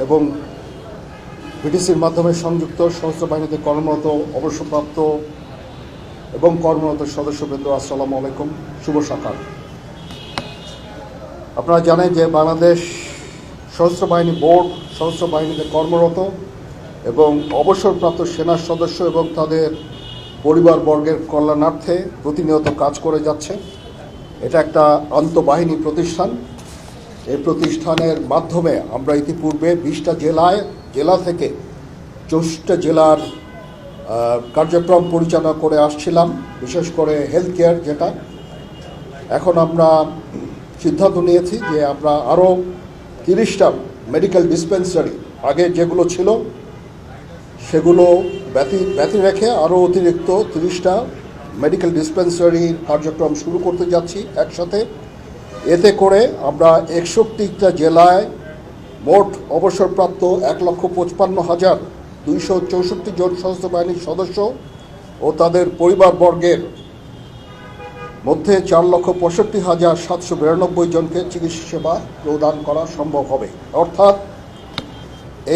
এবং বিটিসির মাধ্যমে সংযুক্ত সশস্ত্র বাহিনীতে কর্মরত অবসরপ্রাপ্ত এবং কর্মরত সদস্যবৃন্দ, আসসালামু আলাইকুম, শুভ সকাল। আপনারা জানেন যে বাংলাদেশ সশস্ত্র বাহিনী বোর্ড সশস্ত্র বাহিনীতে কর্মরত এবং অবসরপ্রাপ্ত সেনা সদস্য এবং তাদের পরিবারবর্গের কল্যাণার্থে প্রতিনিয়ত কাজ করে যাচ্ছে। এটা একটা আন্তঃবাহিনী প্রতিষ্ঠান। এই প্রতিষ্ঠানের মাধ্যমে আমরা ইতিপূর্বে 20টা জেলা থেকে 64টা জেলার কার্যক্রম পরিচালনা করে আসছিলাম, বিশেষ করে হেলথ কেয়ার যেটা। এখন আমরা সিদ্ধান্ত নিয়েছি যে আমরা আরও 30টা মেডিকেল ডিসপেন্সারি, আগে যেগুলো ছিল সেগুলো ব্যতি রেখে আরও অতিরিক্ত 30টা মেডিকেল ডিসপেন্সারি কার্যক্রম শুরু করতে যাচ্ছি একসাথে। এতে করে আমরা 61টা জেলায় মোট অবসরপ্রাপ্ত 1,55,264 জন সশস্ত্র বাহিনীর সদস্য ও তাদের পরিবারবর্গের মধ্যে 4,65,792 জনকে চিকিৎসা সেবা প্রদান করা সম্ভব হবে। অর্থাৎ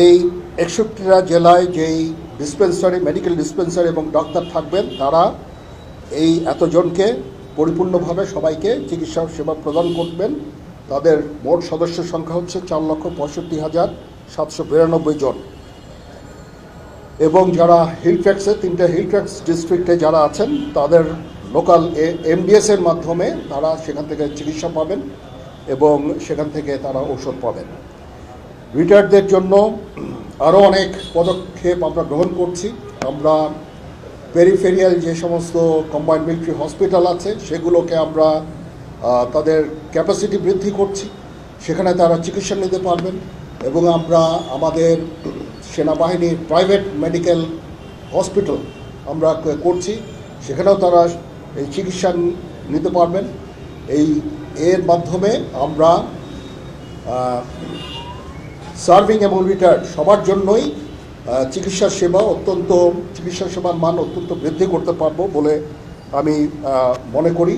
এই 61টা জেলায় যেই ডিসপেন্সারি, মেডিকেল ডিসপেন্সারি এবং ডাক্তার থাকবেন, তারা এই এতজনকে পরিপূর্ণভাবে সবাইকে চিকিৎসা সেবা প্রদান করবেন। তাদের মোট সদস্য সংখ্যা হচ্ছে 4,65,792 জন। এবং যারা হিলট্র্যাক্সে, 3টে হিলট্র্যাক্স ডিস্ট্রিক্টে যারা আছেন, তাদের লোকাল এমডিএসের মাধ্যমে তারা সেখান থেকে চিকিৎসা পাবেন এবং সেখান থেকে তারা ঔষধ পাবেন। রিটায়ার্ডদের জন্য আরও অনেক পদক্ষেপ আমরা গ্রহণ করছি। আমরা পেরিফেরিয়াল যে সমস্ত কম্বাইন্ড মিলিটারি হসপিটাল আছে সেগুলোকে আমরা তাদের ক্যাপাসিটি বৃদ্ধি করছি, সেখানে তারা চিকিৎসা নিতে পারবেন। এবং আমরা আমাদের সেনাবাহিনীর প্রাইভেট মেডিকেল হসপিটাল আমরা করছি, সেখানেও তারা এই চিকিৎসা নিতে পারবেন। এর মাধ্যমে আমরা সার্ভিং এবং রিটায়ার্ড সবার জন্যই চিকিৎসা সেবার মান অত্যন্ত বৃদ্ধি করতে পারবো বলে আমি মনে করি।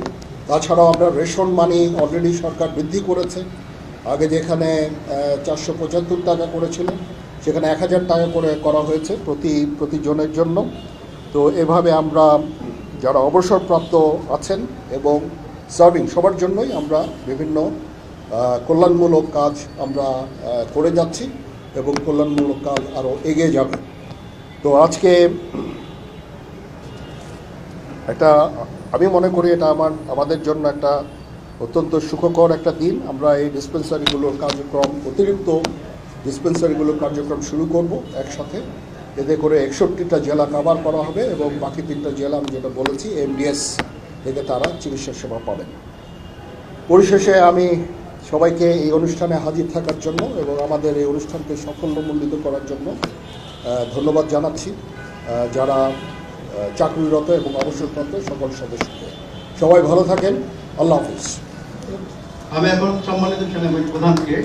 তাছাড়াও আমরা রেশন মানি অলরেডি সরকার বৃদ্ধি করেছে। আগে যেখানে 475 টাকা করেছিল, সেখানে 1000 টাকা করে করা হয়েছে প্রতি জনের জন্য। তো এভাবে আমরা যারা অবসরপ্রাপ্ত আছেন এবং সার্ভিং সবার জন্যই আমরা বিভিন্ন কল্যাণমূলক কাজ আমরা করে যাচ্ছি এবং কল্যাণমূলক কাজ আরও এগিয়ে যাবে। তো আজকে আমি মনে করি এটা আমাদের জন্য একটা অত্যন্ত সুখকর একটা দিন। আমরা এই ডিসপেন্সারিগুলোর কার্যক্রম, অতিরিক্ত ডিসপেন্সারিগুলোর কার্যক্রম শুরু করব একসাথে। এতে করে 61টা জেলা কভার করা হবে এবং বাকি 3টা জেলা, আমি যেটা বলেছি, এমডিএস থেকে তারা চিকিৎসা সেবা পাবেন। পরিশেষে আমি সবাইকে এই অনুষ্ঠানে হাজির থাকার জন্য এবং আমাদের এই অনুষ্ঠানকে সাফল্যমণ্ডিত করার জন্য ধন্যবাদ জানাচ্ছি যারা চাকরিরত এবং অবসরপ্রাপ্ত সকল সদস্যকে। সবাই ভালো থাকেন। আল্লাহ হাফিজ। আমি এখন সম্মানিত সেনাবাহিনী প্রধানকে